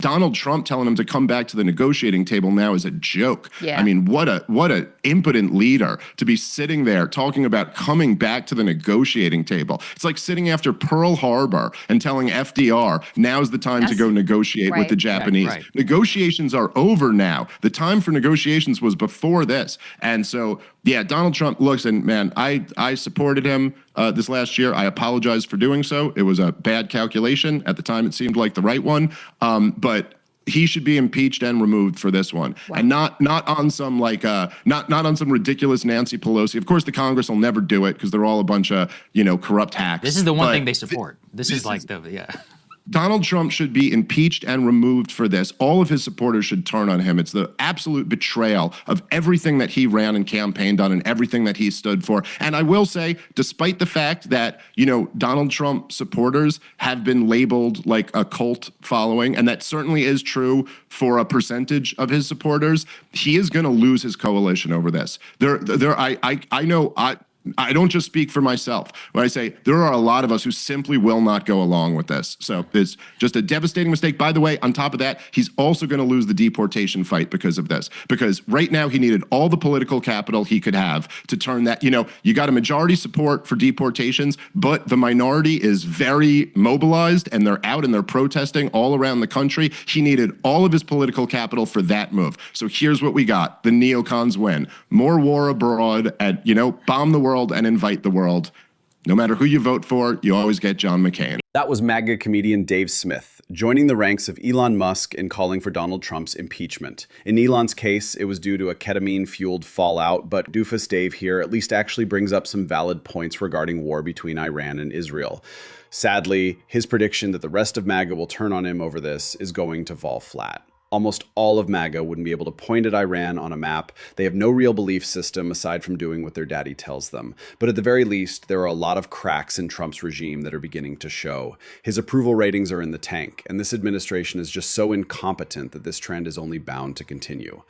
Donald Trump telling him to come back to the negotiating table now is a joke. Yeah. I mean, what a impotent leader to be sitting there talking about coming back to the negotiating table. It's like sitting after Pearl Harbor and telling FDR, now's the time to go negotiate with the Japanese. Right. Negotiations are over now. The time for negotiations was before this. And so, yeah, Donald Trump looks, and man, I supported him this last year. I apologize for doing so. It was a bad calculation. At the time, it seemed like the right one. But he should be impeached and removed for this one, and not on some like not on some ridiculous Nancy Pelosi. Of course, the Congress will never do it because they're all a bunch of corrupt hacks. This is the one thing they support. This is like Donald Trump should be impeached and removed for this. All of his supporters should turn on him. It's the absolute betrayal of everything that he ran and campaigned on and everything that he stood for. And I will say, despite the fact that, Donald Trump supporters have been labeled like a cult following, and that certainly is true for a percentage of his supporters, he is going to lose his coalition over this. I don't just speak for myself when I say there are a lot of us who simply will not go along with this. So it's just a devastating mistake. By the way, on top of that, he's also going to lose the deportation fight because of this. Because right now he needed all the political capital he could have to turn that, you got a majority support for deportations, but the minority is very mobilized and they're out and they're protesting all around the country. He needed all of his political capital for that move. So here's what we got. The neocons win. More war abroad and, bomb the world and invite the world. No matter who you vote for, you always get John McCain. That was MAGA comedian Dave Smith, joining the ranks of Elon Musk in calling for Donald Trump's impeachment. In Elon's case, it was due to a ketamine-fueled fallout, but Doofus Dave here at least actually brings up some valid points regarding war between Iran and Israel. Sadly, his prediction that the rest of MAGA will turn on him over this is going to fall flat. Almost all of MAGA wouldn't be able to point at Iran on a map. They have no real belief system aside from doing what their daddy tells them. But at the very least, there are a lot of cracks in Trump's regime that are beginning to show. His approval ratings are in the tank, and this administration is just so incompetent that this trend is only bound to continue.